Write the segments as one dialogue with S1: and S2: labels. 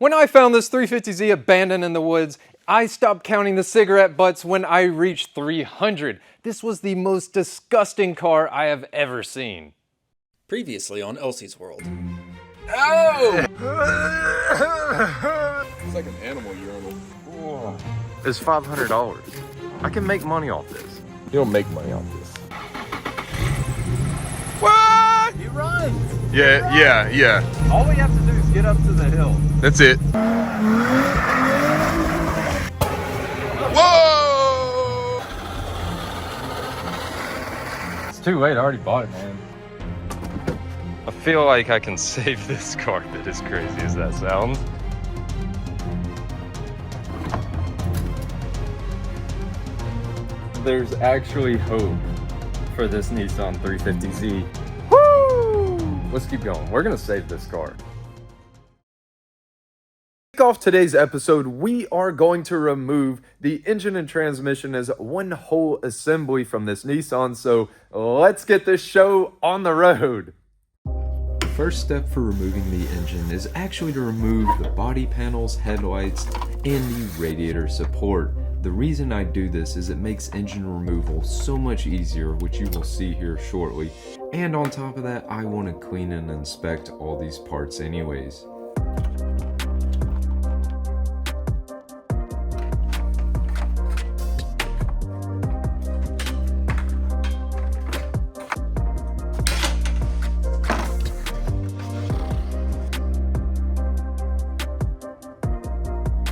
S1: When I found this 350Z abandoned in the woods, I stopped counting the cigarette butts when I reached 300. This was the most disgusting car I have ever seen.
S2: Previously on Elsie's World.
S3: Oh! It's like an animal urinal.
S4: Oh. It's $500. I can make money off this.
S3: You don't make money off this.
S4: What?
S2: He runs!
S4: Yeah.
S1: All we have to do is get up to the hill.
S4: That's it. Whoa!
S1: It's too late, I already bought it, man.
S4: I feel like I can save this carpet, as crazy as that sounds.
S1: There's actually hope for this Nissan 350Z. Woo! Let's keep going. We're gonna save this car. To kick off today's episode, we are going to remove the engine and transmission as one whole assembly from this Nissan. So let's get this show on the road. First step for removing the engine is actually to remove the body panels, headlights, and the radiator support. The reason I do this is it makes engine removal so much easier, which you will see here shortly. And on top of that, I want to clean and inspect all these parts anyways.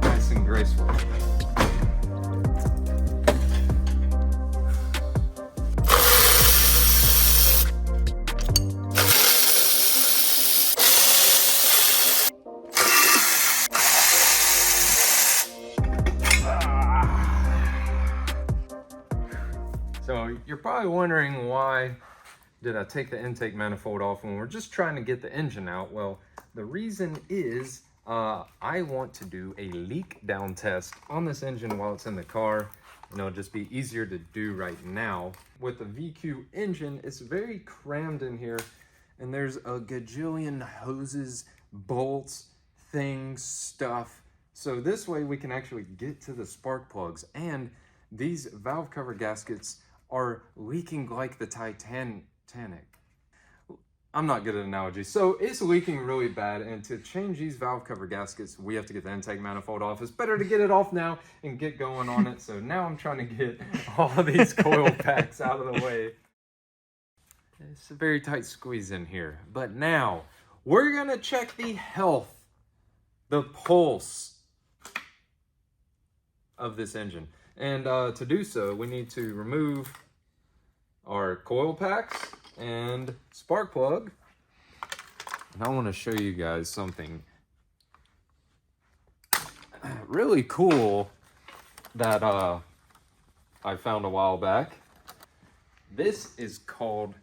S1: Nice and graceful. So you're probably wondering, why did I take the intake manifold off when we're just trying to get the engine out? Well, the reason is I want to do a leak down test on this engine while it's in the car. And it'll just be easier to do right now. With the VQ engine, it's very crammed in here, and there's a gajillion hoses, bolts, things, stuff. So this way we can actually get to the spark plugs, and these valve cover gaskets are leaking like the Titanic. I'm not good at analogies. So it's leaking really bad, and to change these valve cover gaskets, we have to get the intake manifold off. It's better to get it off now and get going on it. So now I'm trying to get all of these coil packs out of the way. It's a very tight squeeze in here. But now we're gonna check the health, the pulse of this engine. And to do so, we need to remove our coil packs and spark plug. And I want to show you guys something really cool that I found a while back. This is called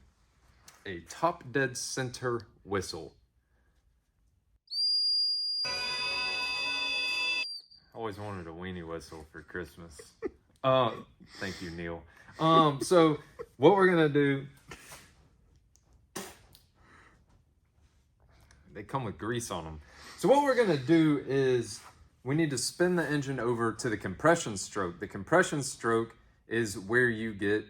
S1: a top dead center whistle. Always wanted a weenie whistle for Christmas. Thank you, Neil. So what we're gonna do, they come with grease on them. So what we're gonna do is we need to spin the engine over to the compression stroke. The compression stroke is where you get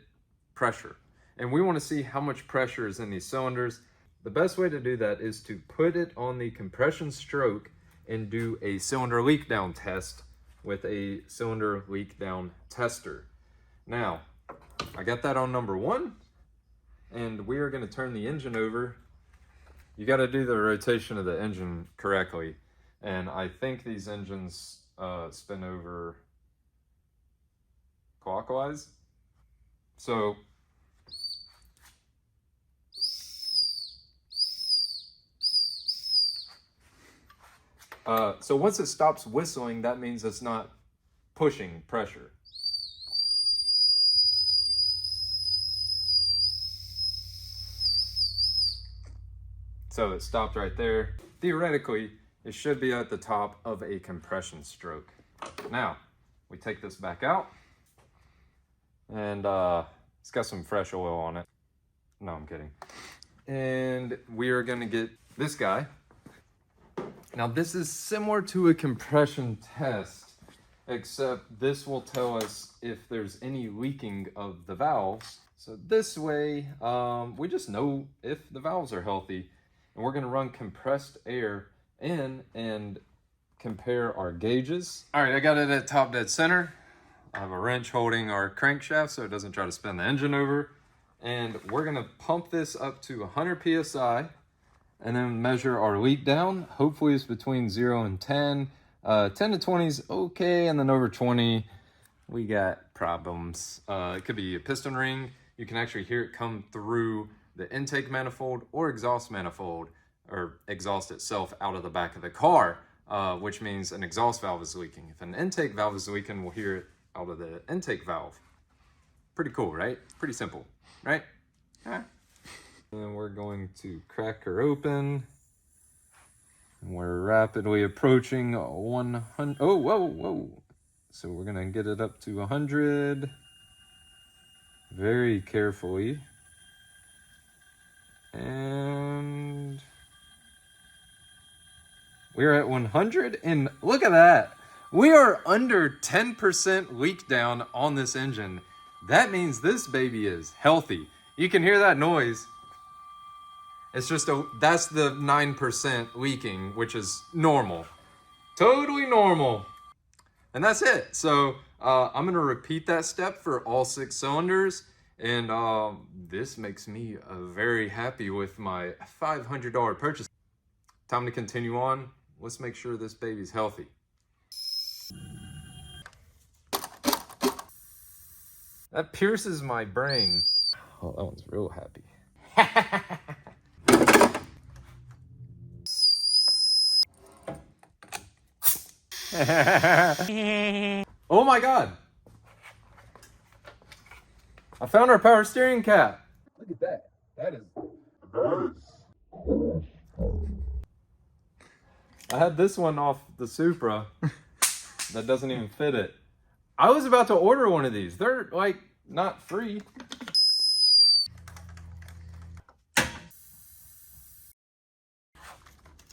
S1: pressure. And we wanna see how much pressure is in these cylinders. The best way to do that is to put it on the compression stroke and do a cylinder leak down test with a cylinder leak down tester. Now, I got that on number 1, and we are going to turn the engine over. You got to do the rotation of the engine correctly, and I think these engines spin over clockwise. So once it stops whistling, that means it's not pushing pressure. So it stopped right there. Theoretically, it should be at the top of a compression stroke. Now, we take this back out, and it's got some fresh oil on it. No, I'm kidding. And we are gonna get this guy Now this is similar to a compression test, except this will tell us if there's any leaking of the valves. So this way, we just know if the valves are healthy, and we're gonna run compressed air in and compare our gauges. All right, I got it at top dead center. I have a wrench holding our crankshaft so it doesn't try to spin the engine over. And we're gonna pump this up to 100 PSI and then measure our leak down. Hopefully it's between 0 and 10. 10 to 20 is okay, and then over 20, we got problems. It could be a piston ring. You can actually hear it come through the intake manifold or exhaust manifold, or exhaust itself out of the back of the car, which means an exhaust valve is leaking. If an intake valve is leaking, we'll hear it out of the intake valve. Pretty cool, right? Pretty simple, right? Yeah. And we're going to crack her open. We're rapidly approaching 100. Oh, whoa. So we're gonna get it up to 100 very carefully. And we're at 100, and look at that. We are under 10% leak down on this engine. That means this baby is healthy. You can hear that noise. It's just that's the 9% leaking, which is normal. Totally normal. And that's it. So I'm gonna repeat that step for all 6 cylinders. And this makes me very happy with my $500 purchase. Time to continue on. Let's make sure this baby's healthy. That pierces my brain. Oh, that one's real happy. Oh my God. I found our power steering cap.
S3: Look at that. That is.
S1: I had this one off the Supra that doesn't even fit it. I was about to order one of these. They're like not free.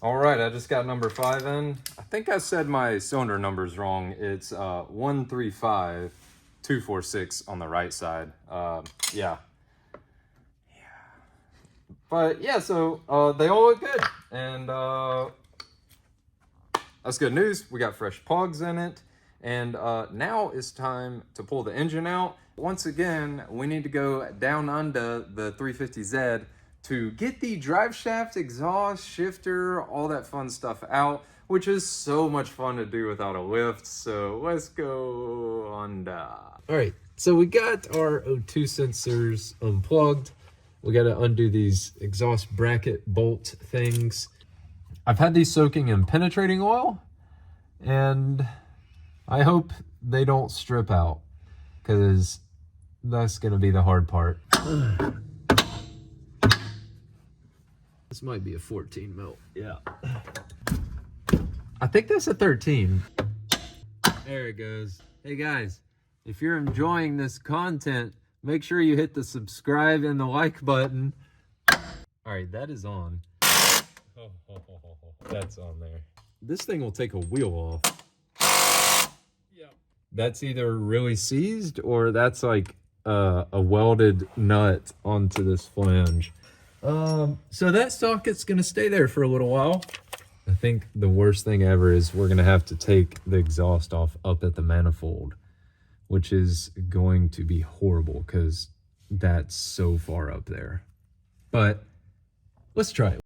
S1: All right, I just got number 5 in. I think I said my cylinder numbers wrong. It's 135246 on the right side. Yeah. But yeah, so they all look good, and that's good news. We got fresh plugs in it, and now it's time to pull the engine out. Once again, we need to go down under the 350Z to get the drive shaft, exhaust, shifter, all that fun stuff out, which is so much fun to do without a lift. So let's go under. All right, so we got our O2 sensors unplugged. We got to undo these exhaust bracket bolt things. I've had these soaking in penetrating oil, and I hope they don't strip out, because that's going to be the hard part. This might be a 14 mil. Yeah. I think that's a 13. There it goes. Hey guys, if you're enjoying this content, make sure you hit the subscribe and the like button. All right, that is on. That's on there. This thing will take a wheel off. Yeah. That's either really seized or that's like a welded nut onto this flange. So that socket's gonna stay there for a little while. I think the worst thing ever is we're gonna have to take the exhaust off up at the manifold, which is going to be horrible because that's so far up there. But let's try it.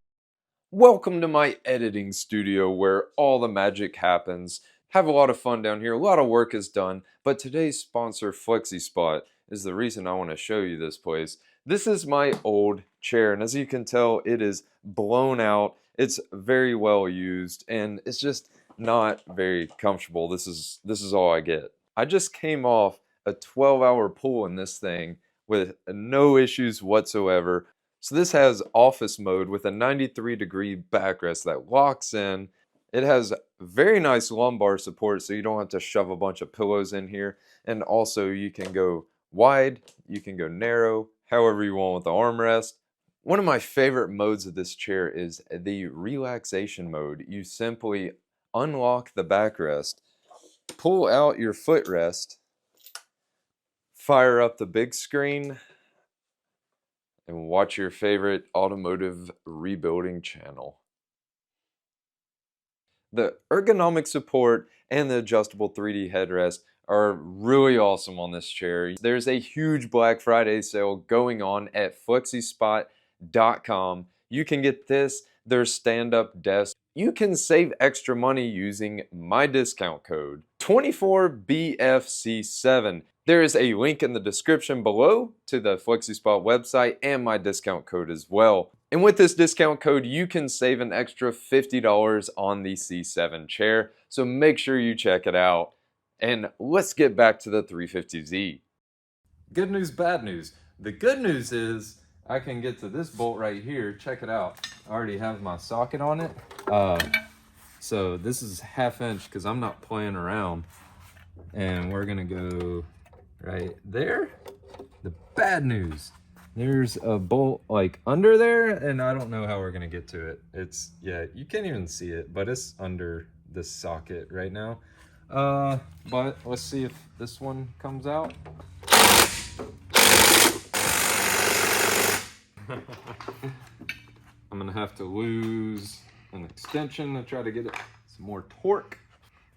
S1: Welcome to my editing studio where all the magic happens. Have a lot of fun down here. A lot of work is done, but today's sponsor, Flexispot, is the reason I want to show you this place. This is my old chair, and as you can tell, it is blown out. It's very well used, and it's just not very comfortable. This is all I get. I just came off a 12-hour pull in this thing with no issues whatsoever. So this has office mode with a 93-degree backrest that locks in. It has very nice lumbar support, so you don't have to shove a bunch of pillows in here. And also you can go wide, you can go narrow, however you want with the armrest.
S4: One of my favorite modes of this chair is the relaxation mode. You simply unlock the backrest, pull out your footrest, fire up the big screen, and watch your favorite automotive rebuilding channel. The ergonomic support and the adjustable 3D headrest are really awesome on this chair. There's a huge Black Friday sale going on at Flexispot.com. You can get this, their stand-up desk. You can save extra money using my discount code, 24BFC7. There is a link in the description below to the Flexispot website and my discount code as well. And with this discount code, you can save an extra $50 on the C7 chair. So make sure you check it out. And let's get back to the 350Z.
S1: Good news, bad news. The good news is I can get to this bolt right here. Check it out. I already have my socket on it. So this is 1/2 inch because I'm not playing around. And we're gonna go right there. The bad news, there's a bolt like under there and I don't know how we're gonna get to it. It's, yeah, you can't even see it, but it's under this socket right now. But let's see if this one comes out. I'm gonna have to lose an extension to try to get it some more torque.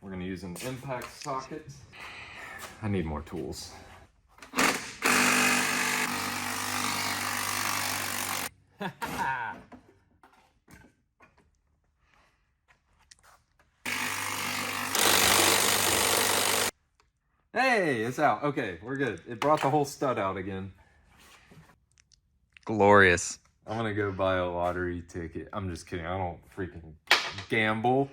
S1: We're gonna use an impact socket. I need more tools. Hey, it's out. Okay, we're good. It brought the whole stud out again.
S4: Glorious.
S1: I'm gonna go buy a lottery ticket. I'm just kidding. I don't freaking gamble.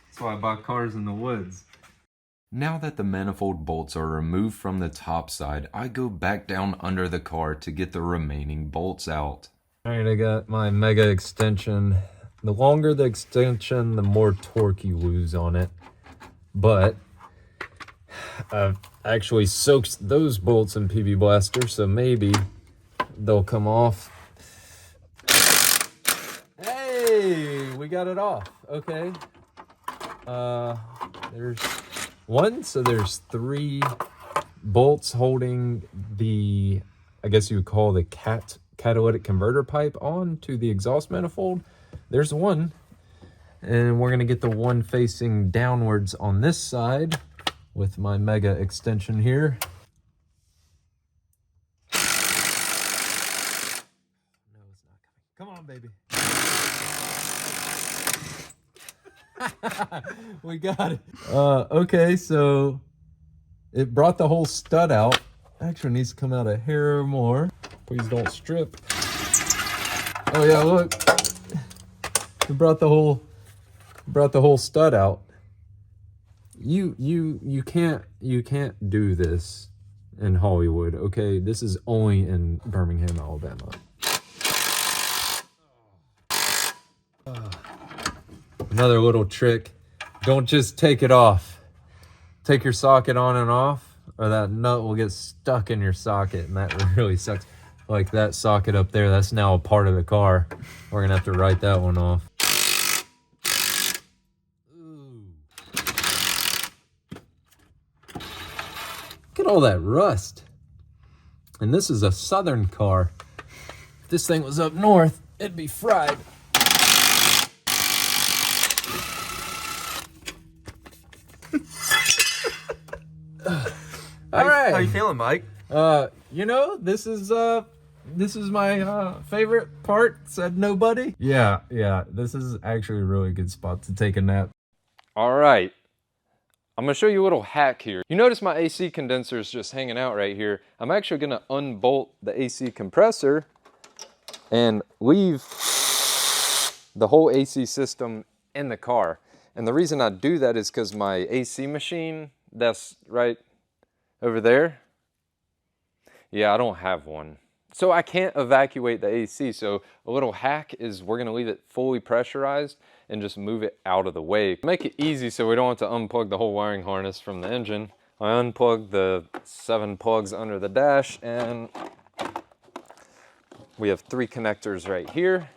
S1: That's why I buy cars in the woods. Now that the manifold bolts are removed from the top side, I go back down under the car to get the remaining bolts out. All right, I got my mega extension. The longer the extension, the more torque you lose on it. But I've actually soaked those bolts in PB Blaster, so maybe they'll come off. Hey, we got it off. Okay. There's one, so there's 3 bolts holding the, I guess you would call the catalytic converter pipe on to the exhaust manifold. There's one, and we're gonna get the one facing downwards on this side with my mega extension here. No, it's not coming. Come on, baby. We got it. Okay, so it brought the whole stud out. Actually needs to come out a hair more. Please don't strip. Oh yeah, look. It brought the whole stud out. You can't do this in Hollywood, okay? This is only in Birmingham, Alabama. Another little trick, don't just take it off. Take your socket on and off, or that nut will get stuck in your socket, and that really sucks. Like that socket up there, that's now a part of the car. We're gonna have to write that one off. Look at all that rust. And this is a southern car. If this thing was up north, it'd be fried. All right.
S2: How you feeling, Mike?
S1: You know, this is my favorite part, said nobody. Yeah, this is actually a really good spot to take a nap.
S4: All right. I'm gonna show you a little hack here. You notice my AC condenser is just hanging out right here. I'm actually gonna unbolt the AC compressor and leave the whole AC system in the car. And the reason I do that is because my AC machine, that's right over there, yeah, I don't have one. So I can't evacuate the AC. So a little hack is we're gonna leave it fully pressurized and just move it out of the way. Make it easy so we don't have to unplug the whole wiring harness from the engine. I unplug the 7 plugs under the dash and We have 3 connectors right here.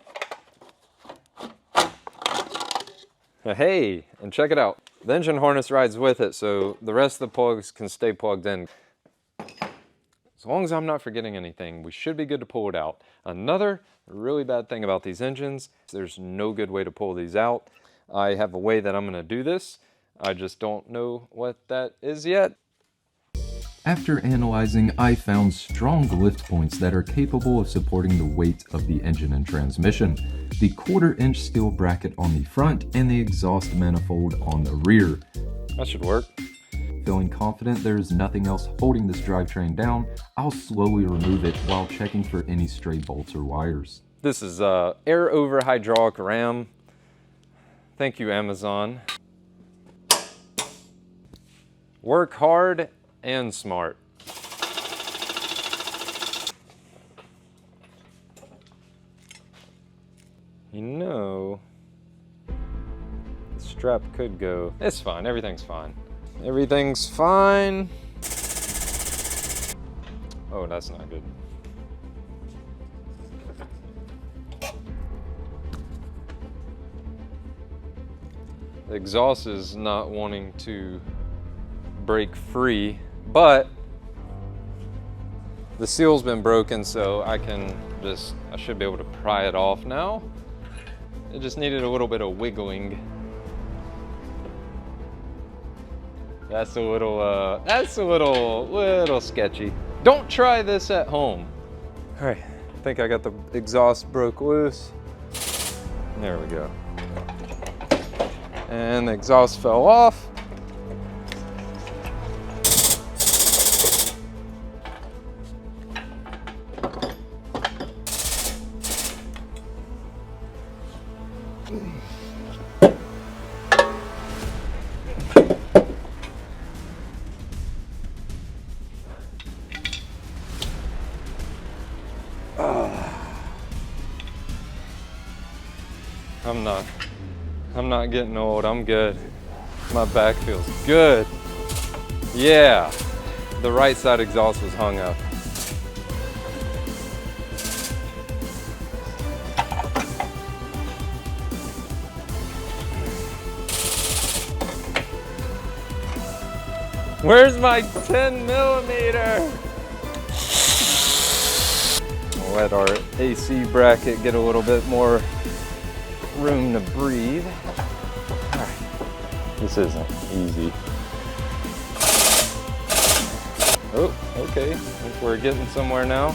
S4: Hey, and check it out. The engine harness rides with it, so the rest of the plugs can stay plugged in. As long as I'm not forgetting anything, we should be good to pull it out. Another really bad thing about these engines, there's no good way to pull these out. I have a way that I'm gonna do this. I just don't know what that is yet.
S5: After analyzing, I found strong lift points that are capable of supporting the weight of the engine and transmission. The 1/4-inch steel bracket on the front and the exhaust manifold on the rear.
S4: That should work.
S5: Feeling confident there is nothing else holding this drivetrain down, I'll slowly remove it while checking for any stray bolts or wires.
S4: This is air over hydraulic ram. Thank you, Amazon. Work hard and smart. You know, the strap could go. It's fine, everything's fine. Everything's fine. Oh, that's not good. The exhaust is not wanting to break free, but the seal's been broken, so I should be able to pry it off now. It just needed a little bit of wiggling. That's a little sketchy. Don't try this at home. All right, I think I got the exhaust broke loose. There we go. And the exhaust fell off. I'm not getting old, I'm good. My back feels good. Yeah, the right side exhaust was hung up. Where's my 10mm? I'll let our AC bracket get a little bit more room to breathe. All right. This isn't easy. Oh, okay. I think we're getting somewhere now.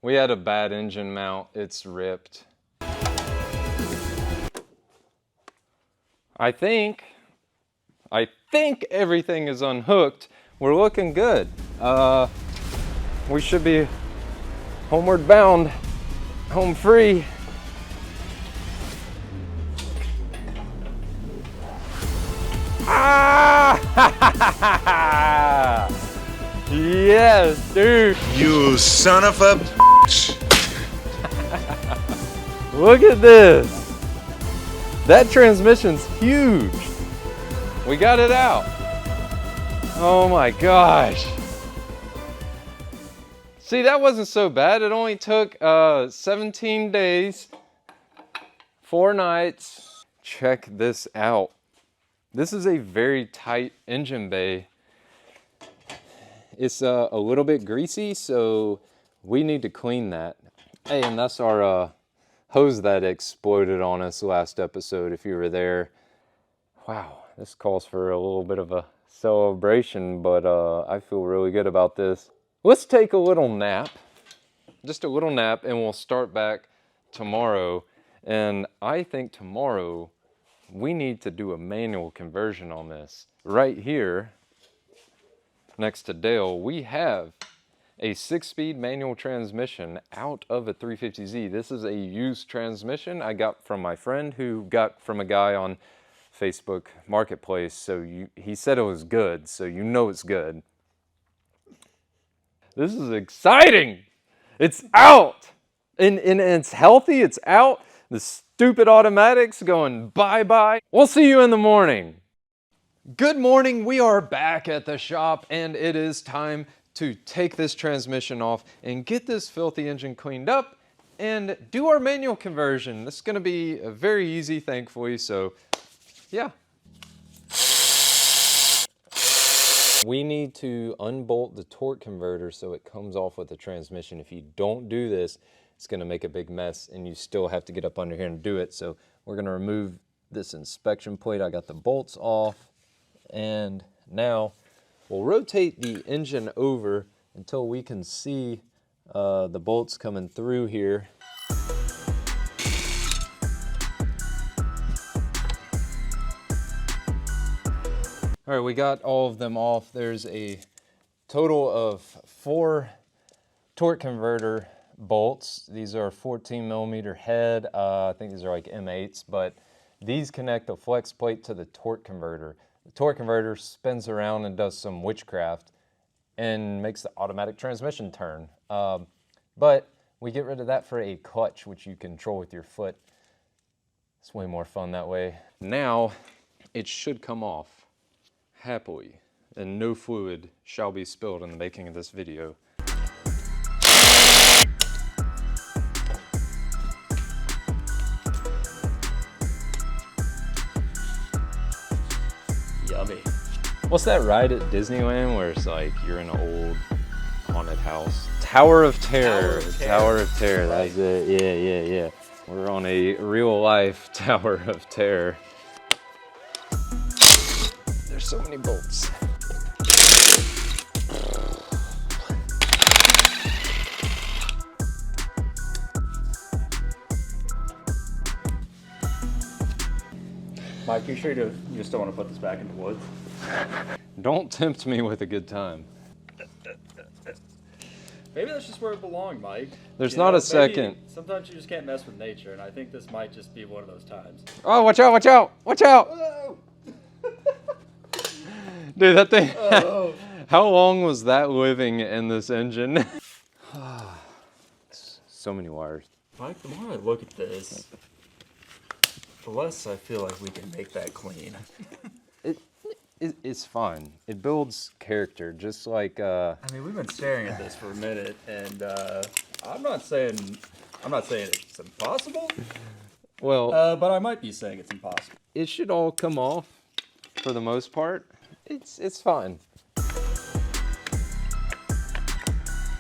S4: We had a bad engine mount. It's ripped. I think everything is unhooked. We're looking good. We should be homeward bound, home free. Ah! Yes, dude.
S6: You son of a bitch.
S4: Look at this. That transmission's huge. We got it out. Oh my gosh. See, that wasn't so bad. It only took 17 days, 4 nights. Check this out. This is a very tight engine bay. It's a little bit greasy, so we need to clean that. Hey, and that's our hose that exploded on us last episode, if you were there. Wow, this calls for a little bit of a celebration, but I feel really good about this. Let's take a little nap, just a little nap, and we'll start back tomorrow. And I think tomorrow we need to do a manual conversion on this. Right here, next to Dale, we have a 6-speed manual transmission out of a 350Z. This is a used transmission I got from my friend who got from a guy on Facebook Marketplace. So he said it was good, so you know it's good. This is exciting. It's out. And it's healthy, it's out. The stupid automatics going bye-bye. We'll see you in the morning. Good morning, we are back at the shop and it is time to take this transmission off and get this filthy engine cleaned up and do our manual conversion. This is gonna be very easy, thankfully, so yeah. We need to unbolt the torque converter so it comes off with the transmission. If you don't do this, it's gonna make a big mess and you still have to get up under here and do it. So we're gonna remove this inspection plate. I got the bolts off, and now we'll rotate the engine over until we can see the bolts coming through here. All right, we got all of them off. There's a total of 4 torque converter bolts. These are 14 millimeter head. I think these are like M8s, but these connect the flex plate to the torque converter. The torque converter spins around and does some witchcraft and makes the automatic transmission turn. But we get rid of that for a clutch, which you control with your foot. It's way more fun that way. Now it should come off happily, and no fluid shall be spilled in the making of this video.
S2: Yummy.
S4: What's that ride at Disneyland where it's like you're in an old haunted house? Tower of Terror. Tower of Terror,
S2: Right.
S4: that's it. Yeah. We're on a real life Tower of Terror. There's so many bolts.
S2: Mike, you sure you just don't want to put this back in the woods?
S4: Don't tempt me with a good time.
S7: Maybe that's just where it belonged, Mike.
S4: There's
S7: You
S4: not
S7: know,
S4: a second.
S7: maybe sometimes you just can't mess with nature, and I think this might just be one of those times.
S4: Oh, watch out, watch out, watch out! Dude, that thing, how long was that living in this engine? So many wires.
S7: Mike, the more I look at this, the less I feel like we can make that clean.
S4: It's fine. It builds character, just like,
S7: I mean, we've been staring at this for a minute, and I'm not saying it's impossible,
S4: well,
S7: but I might be saying it's impossible.
S4: it should all come off for the most part. It's fine.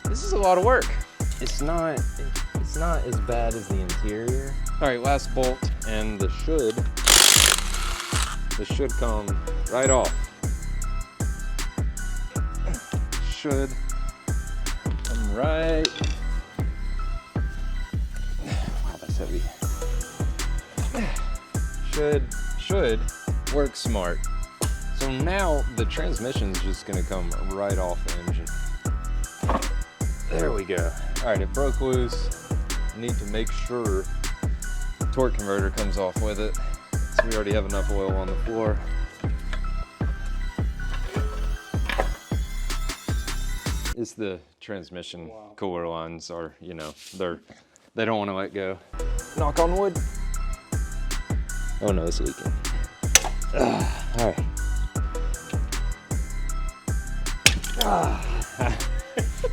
S4: This is a lot of work. It's not as bad as the interior. All right, last bolt, and this should come right off. Should come right. Wow, that's heavy. Should work smart. So now the transmission's just gonna come right off the engine. There we go. All right, it broke loose. Need to make sure the torque converter comes off with it. So we already have enough oil on the floor. It's the transmission cooler lines are, you know, they don't want to let go. Knock on wood. Oh no, it's leaking. All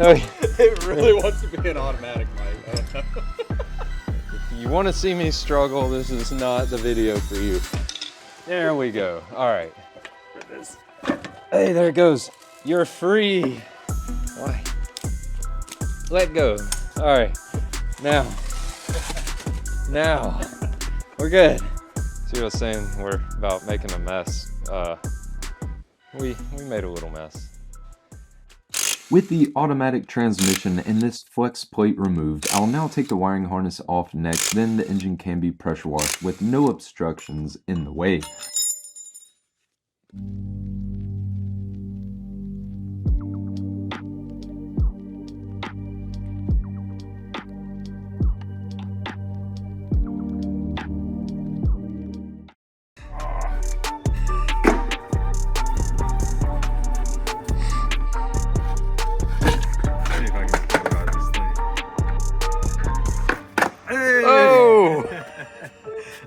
S4: right.
S7: It really wants to be an automatic, Mike.
S4: If you want to see me struggle, this is not the video for you. There we go. All right. Hey, there it goes. You're free. Why? Let go. All right. Now, we're good. See what I was saying? We're about making a mess. We made a little mess.
S5: With the automatic transmission and this flex plate removed, I'll now take the wiring harness off next, then the engine can be pressure washed with no obstructions in the way.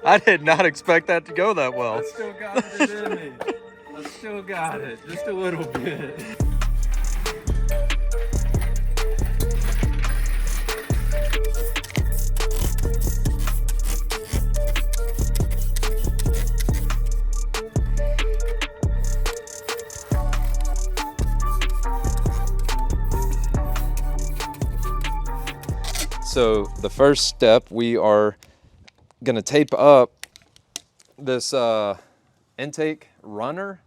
S4: I did not expect that to go that well.
S1: I still got it in me. I still got it, just a little bit.
S4: So the first step, we are gonna tape up this intake runner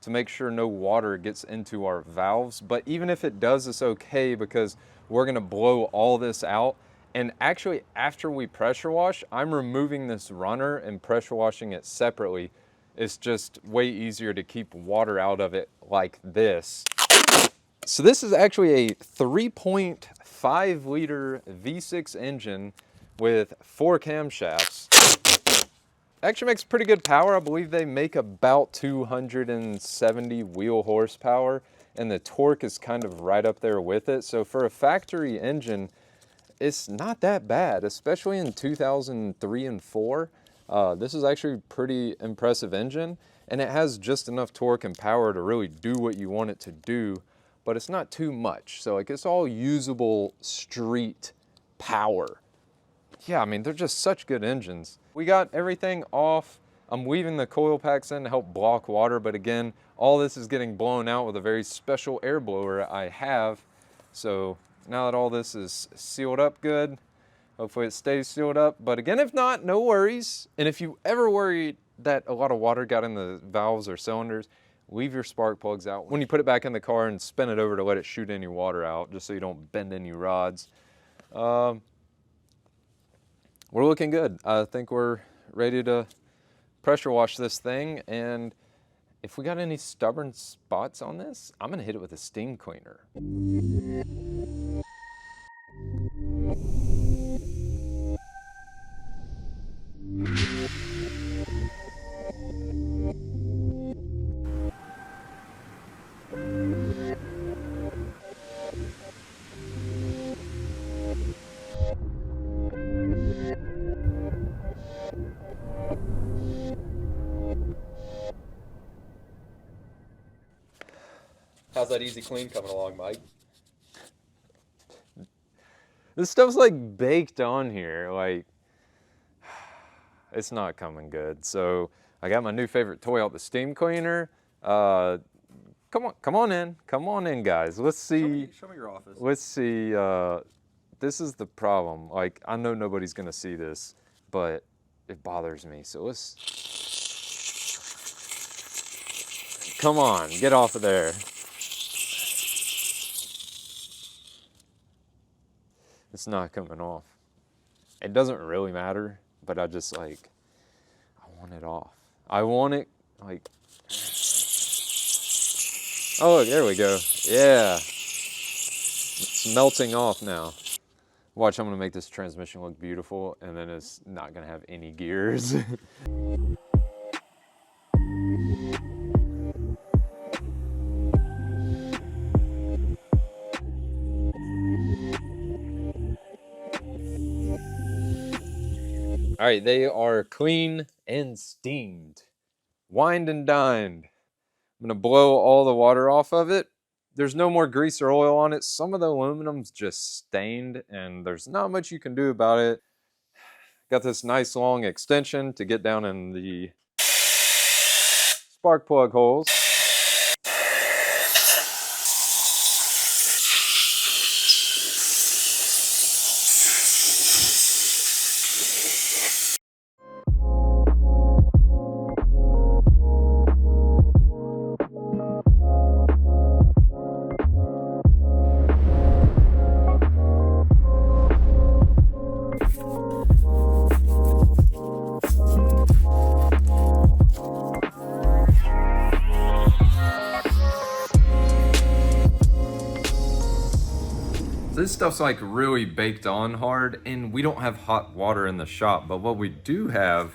S4: to make sure no water gets into our valves. But even if it does, it's okay because we're gonna blow all this out. And actually, after we pressure wash, I'm removing this runner and pressure washing it separately. It's just way easier to keep water out of it like this. So this is actually a 3.5 liter V6 engine with 4 camshafts. Actually makes pretty good power. I believe they make about 270 wheel horsepower, and the torque is kind of right up there with it. So for a factory engine, it's not that bad, especially in 2003 and 4. This is actually a pretty impressive engine, and it has just enough torque and power to really do what you want it to do, but it's not too much. So like, it's all usable street power. Yeah, I mean, they're just such good engines. We got everything off. I'm weaving the coil packs in to help block water, but again, all this is getting blown out with a very special air blower I have. So now that all this is sealed up good, hopefully it stays sealed up. But again, if not, no worries. And if you ever worry that a lot of water got in the valves or cylinders, leave your spark plugs out when you put it back in the car and spin it over to let it shoot any water out, just so you don't bend any rods. We're looking good. I think we're ready to pressure wash this thing, and if we got any stubborn spots on this, I'm gonna hit it with a steam cleaner.
S7: How's that easy clean coming along, Mike?
S4: This stuff's like baked on here, like, it's not coming good. So I got my new favorite toy out, the steam cleaner. Come on in, guys. Let's see.
S7: Show me your office.
S4: Let's see. This is the problem. Like, I know nobody's gonna see this, but it bothers me. So let's. Come on, get off of there. It's not coming off. It doesn't really matter, but I just like, I want it off. I want it like, oh, look, there we go. Yeah. It's melting off now. Watch, I'm gonna make this transmission look beautiful, and then it's not gonna have any gears. All right, they are clean and steamed, wined and dined. I'm gonna blow all the water off of it. There's no more grease or oil on it. Some of the aluminum's just stained, and there's not much you can do about it. Got this nice long extension to get down in the spark plug holes. This stuff's like really baked on hard, and we don't have hot water in the shop, but what we do have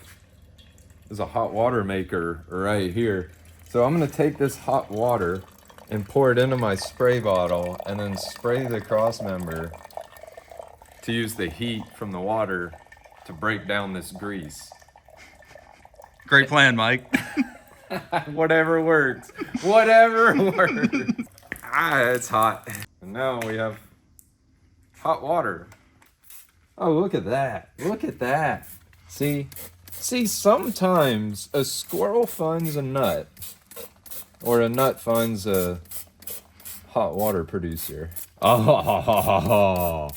S4: is a hot water maker right here. So I'm gonna take this hot water and pour it into my spray bottle and then spray the cross member to use the heat from the water to break down this grease.
S7: Great plan, Mike.
S1: Whatever works. Whatever works. It's hot. And now we have hot water. Oh, look at that. Look at that. See, sometimes a squirrel finds a nut, or a nut finds a hot water producer. Oh.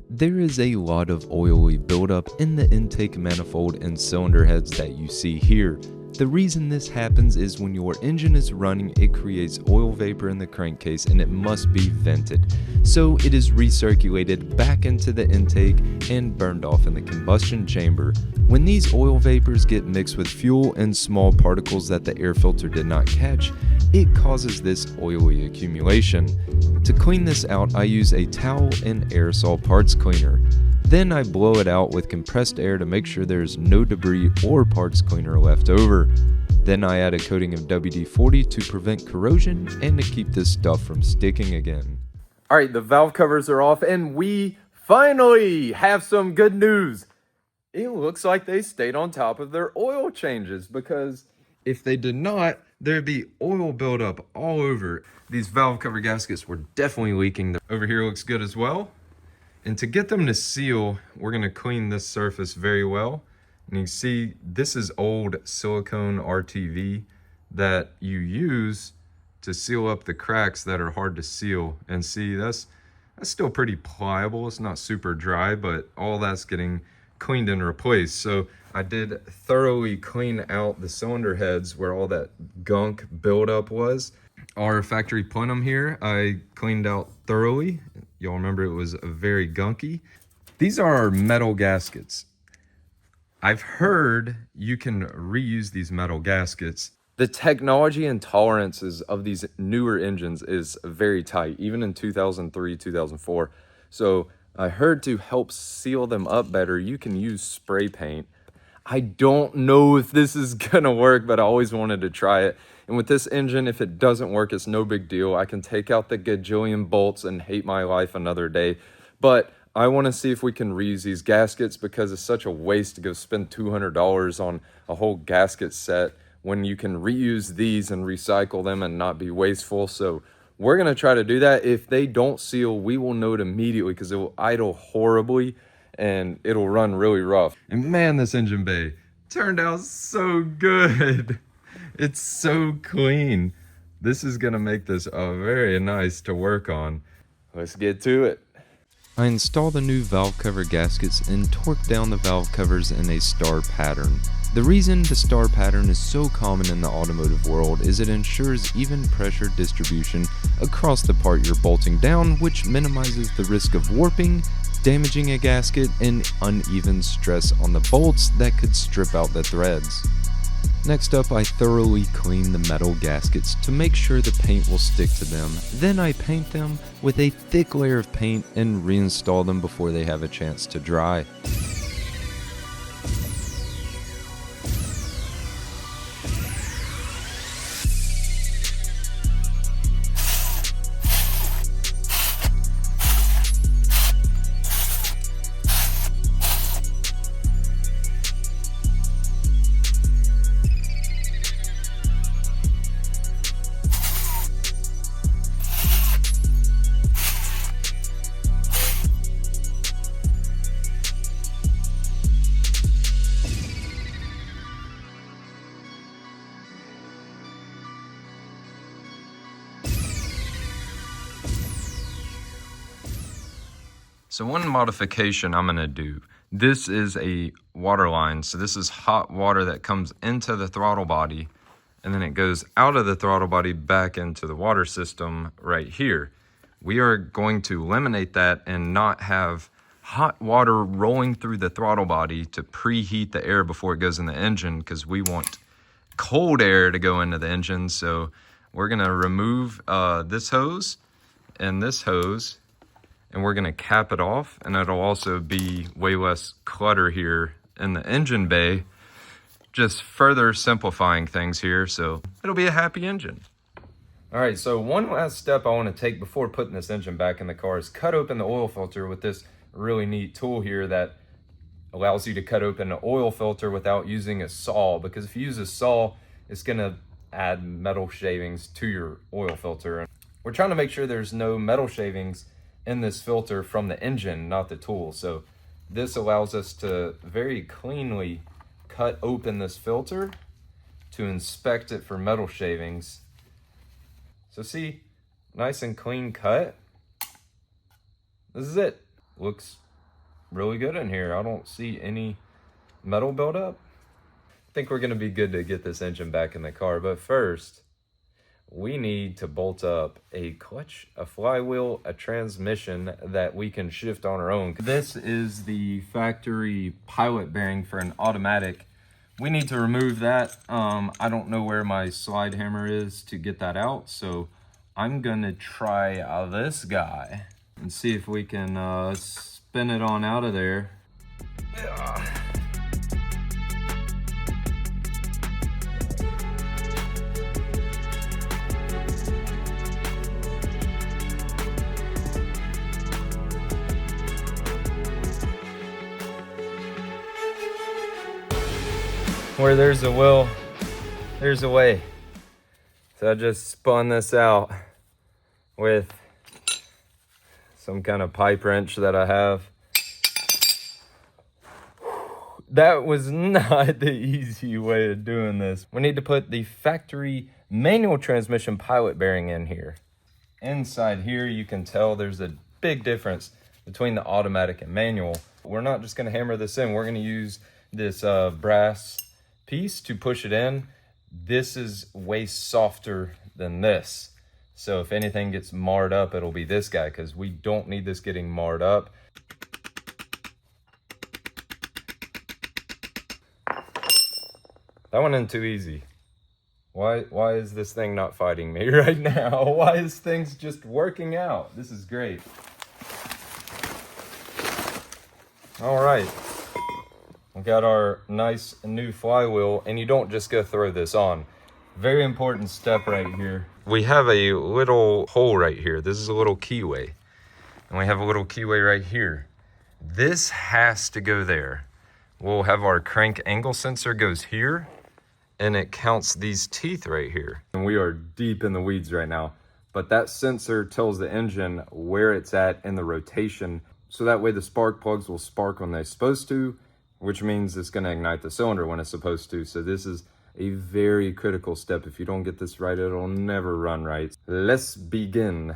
S5: There is a lot of oily buildup in the intake manifold and cylinder heads that you see here. The reason this happens is when your engine is running, it creates oil vapor in the crankcase and it must be vented. So it is recirculated back into the intake and burned off in the combustion chamber. When these oil vapors get mixed with fuel and small particles that the air filter did not catch, it causes this oily accumulation. To clean this out, I use a towel and aerosol parts cleaner. Then I blow it out with compressed air to make sure there's no debris or parts cleaner left over. Then I add a coating of WD-40 to prevent corrosion and to keep this stuff from sticking again.
S1: All right, the valve covers are off and we finally have some good news. It looks like they stayed on top of their oil changes, because if they did not, there'd be oil buildup all over. These valve cover gaskets were definitely leaking. Over here looks good as well. And to get them to seal, we're gonna clean this surface very well. And you can see this is old silicone RTV that you use to seal up the cracks that are hard to seal. And see, that's still pretty pliable. It's not super dry, but all that's getting cleaned and replaced. So I did thoroughly clean out the cylinder heads where all that gunk buildup was. Our factory plenum here, I cleaned out thoroughly. Y'all remember it was very gunky. These are our metal gaskets. I've heard you can reuse these metal gaskets. The technology and tolerances of these newer engines is very tight, even in 2003, 2004. So I heard to help seal them up better, you can use spray paint. I don't know if this is gonna work, but I always wanted to try it. And with this engine, if it doesn't work, it's no big deal. I can take out the gajillion bolts and hate my life another day. But I want to see if we can reuse these gaskets, because it's such a waste to go spend $200 on a whole gasket set when you can reuse these and recycle them and not be wasteful. So we're going to try to do that. If they don't seal, we will know it immediately, because it will idle horribly and it'll run really rough. And man, this engine bay turned out so good. It's so clean. This is gonna make this very nice to work on. Let's get to it.
S5: I install the new valve cover gaskets and torque down the valve covers in a star pattern. The reason the star pattern is so common in the automotive world is it ensures even pressure distribution across the part you're bolting down, which minimizes the risk of warping, damaging a gasket, and uneven stress on the bolts that could strip out the threads. Next up, I thoroughly clean the metal gaskets to make sure the paint will stick to them. Then I paint them with a thick layer of paint and reinstall them before they have a chance to dry.
S1: So one modification I'm gonna do, this is a water line. So this is hot water that comes into the throttle body, and then it goes out of the throttle body back into the water system right here. We are going to eliminate that and not have hot water rolling through the throttle body to preheat the air before it goes in the engine, because we want cold air to go into the engine. So
S4: we're gonna remove this hose and this hose, and we're gonna cap it off, and it'll also be way less clutter here in the engine bay, just further simplifying things here, so it'll be a happy engine. All right, so one last step I want to take before putting this engine back in the car is cut open the oil filter with this really neat tool here that allows you to cut open the oil filter without using a saw, because if you use a saw, it's gonna add metal shavings to your oil filter. We're trying to make sure there's no metal shavings in this filter from the engine, not the tool. So this allows us to very cleanly cut open this filter to inspect it for metal shavings. So see, nice and clean cut. This is it. Looks really good in here. I don't see any metal buildup. I think we're gonna be good to get this engine back in the car, but first, we need to bolt up a clutch, a flywheel, a transmission that we can shift on our own. This is the factory pilot bearing for an automatic. We need to remove that. I don't know where my slide hammer is to get that out, so I'm gonna try this guy and see if we can spin it on out of there. Where there's a will, there's a way. So I just spun this out with some kind of pipe wrench that I have. That was not the easy way of doing this. We need to put the factory manual transmission pilot bearing in here. Inside here, you can tell there's a big difference between the automatic and manual. We're not just gonna hammer this in. We're gonna use this brass piece to push it in. This is way softer than this. So if anything gets marred up, it'll be this guy, because we don't need this getting marred up. That went in too easy. Why is this thing not fighting me right now? Why is things just working out? This is great. All right. We got our nice new flywheel, and you don't just go throw this on. Very important step right here. We have a little hole right here. This is a little keyway. And we have a little keyway right here. This has to go there. We'll have our crank angle sensor goes here, and it counts these teeth right here. And we are deep in the weeds right now, but that sensor tells the engine where it's at in the rotation. So that way the spark plugs will spark when they're supposed to, which means it's going to ignite the cylinder when it's supposed to. So this is a very critical step. If you don't get this right, it'll never run right. Let's begin.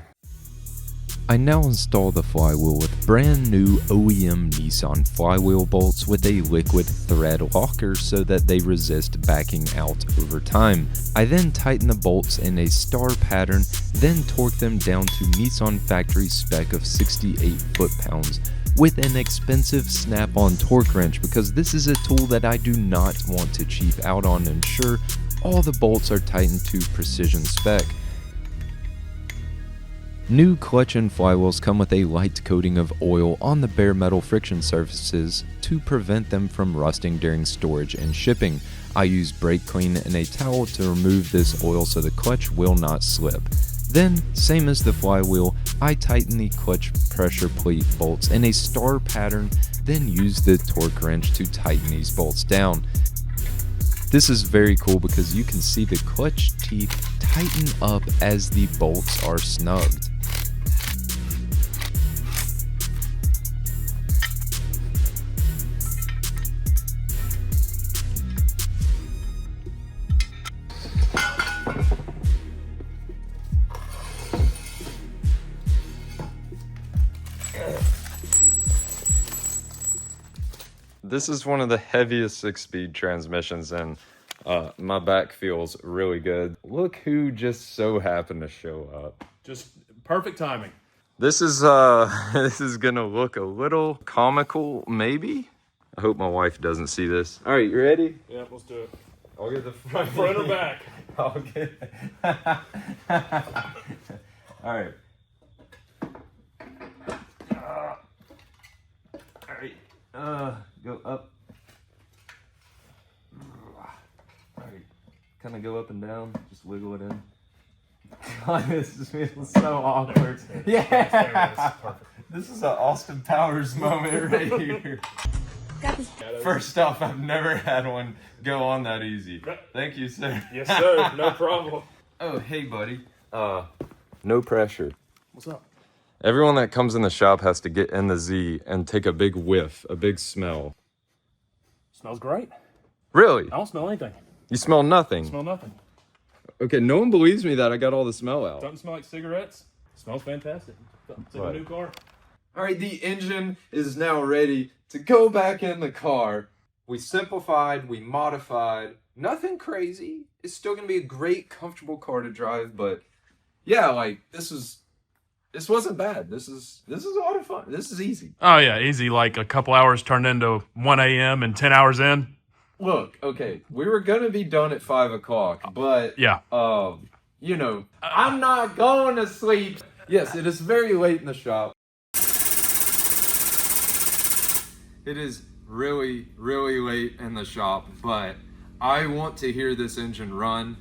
S5: I now install the flywheel with brand new OEM Nissan flywheel bolts with a liquid thread locker so that they resist backing out over time. I then tighten the bolts in a star pattern, then torque them down to Nissan factory spec of 68 foot-pounds with an expensive snap-on torque wrench, because this is a tool that I do not want to cheap out on and ensure all the bolts are tightened to precision spec. New clutch and flywheels come with a light coating of oil on the bare metal friction surfaces to prevent them from rusting during storage and shipping. I use brake clean and a towel to remove this oil so the clutch will not slip. Then, same as the flywheel, I tighten the clutch pressure plate bolts in a star pattern, then use the torque wrench to tighten these bolts down. This is very cool because you can see the clutch teeth tighten up as the bolts are snugged.
S4: This is one of the heaviest 6-speed transmissions, and my back feels really good. Look who just so happened to show up.
S8: Just perfect timing.
S4: This is this is gonna look a little comical, maybe. I hope my wife doesn't see this. All right, you ready?
S8: Yeah, let's do it.
S4: I'll get the front.
S8: Front or back?
S1: I'll get it. All right. All right. Go up. All right. Kind of go up and down. Just wiggle it in. God, this feels so awkward. Yeah. This is an Austin Powers moment right here. First off, I've never had one go on that easy. Thank you, sir.
S8: Yes, sir. No problem.
S1: Oh, hey, buddy. No pressure.
S8: What's up?
S4: Everyone that comes in the shop has to get in the Z and take a big whiff, a big smell.
S8: Smells great.
S4: Really?
S8: I don't smell anything.
S4: You smell nothing?
S8: Smell nothing.
S4: Okay, no one believes me that I got all the smell out.
S8: Doesn't smell like cigarettes. Smells fantastic. It's like
S4: Right.
S8: a new car.
S1: All right, the engine is now ready to go back in the car. We simplified, we modified, nothing crazy. It's still gonna be a great, comfortable car to drive, but yeah, like this wasn't bad. This is a lot of fun. This is easy.
S8: Oh, yeah. Easy. Like a couple hours turned into 1 a.m. and 10 hours in.
S1: Look, okay, we were gonna be done at 5 o'clock, but
S8: Yeah.
S1: you know, I'm not going to sleep. Yes, it is very late in the shop. It is really, really late in the shop, but I want to hear this engine run.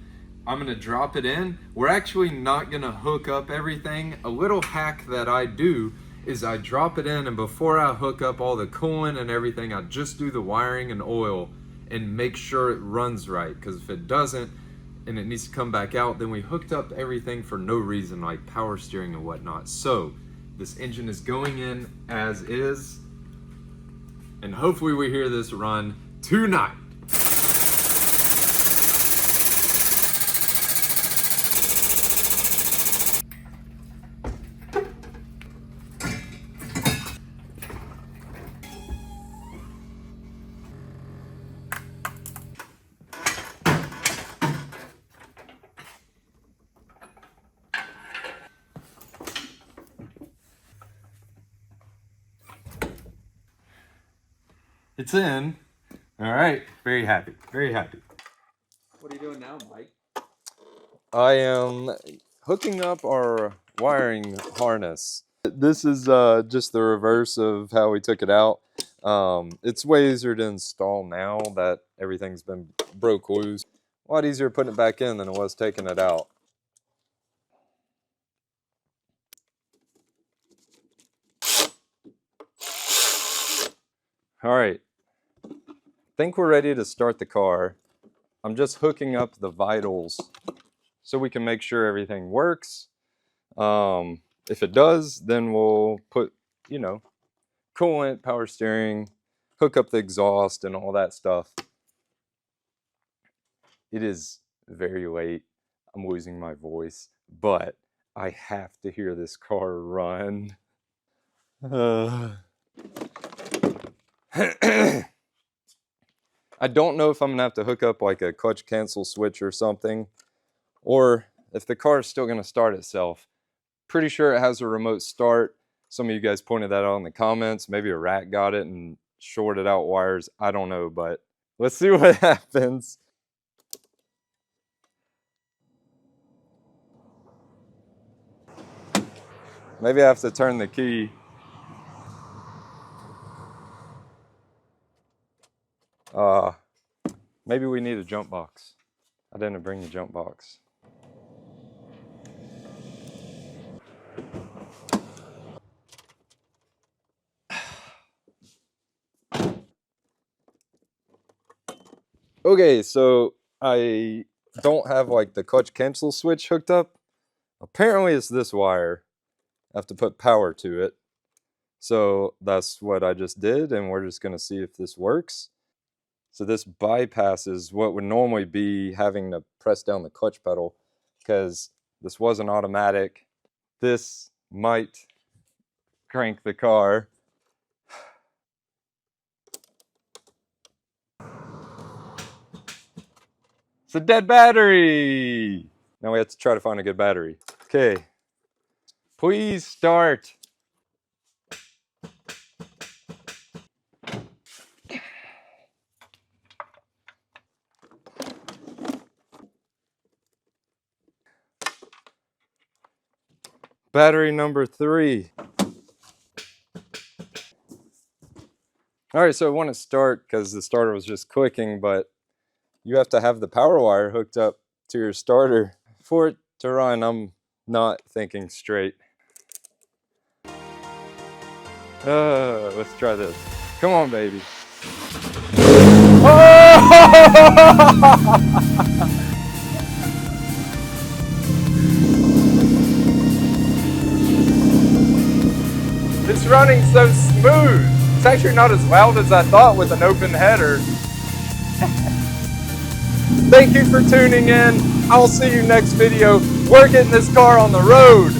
S1: I'm gonna drop it in. We're actually not gonna hook up everything. A little hack that I do is I drop it in, and before I hook up all the coolant and everything, I just do the wiring and oil and make sure it runs right, because if it doesn't and it needs to come back out, then we hooked up everything for no reason, like power steering and whatnot. So this engine is going in as is, and hopefully we hear this run tonight. It's in. All right, very happy, very happy.
S2: What are you doing now, Mike?
S4: I am hooking up our wiring harness. This is just the reverse of how we took it out. It's way easier to install now that everything's been broke loose. A lot easier putting it back in than it was taking it out. All right, I think we're ready to start the car. I'm just hooking up the vitals so we can make sure everything works. If it does, then we'll put, you know, coolant, power steering, hook up the exhaust and all that stuff. It is very late. I'm losing my voice, but I have to hear this car run. I don't know if I'm gonna have to hook up like a clutch cancel switch or something, or if the car is still gonna start itself. Pretty sure it has a remote start. Some of you guys pointed that out in the comments. Maybe a rat got it and shorted out wires. I don't know, but let's see what happens. Maybe I have to turn the key. Maybe we need a jump box. I didn't bring the jump box. Okay, so I don't have like the clutch cancel switch hooked up. Apparently it's this wire. I have to put power to it. So that's what I just did, and we're just gonna see if this works. So this bypasses what would normally be having to press down the clutch pedal, because this wasn't automatic. This might crank the car. It's a dead battery. Now we have to try to find a good battery. Okay, please start. battery number 3. All right, so I want to start because the starter was just clicking, but you have to have the power wire hooked up to your starter for it to run. I'm not thinking straight. Let's try this. Come on, baby. It's running so smooth. It's actually not as loud as I thought with an open header. Thank you for tuning in. I'll see you next video. We're getting this car on the road.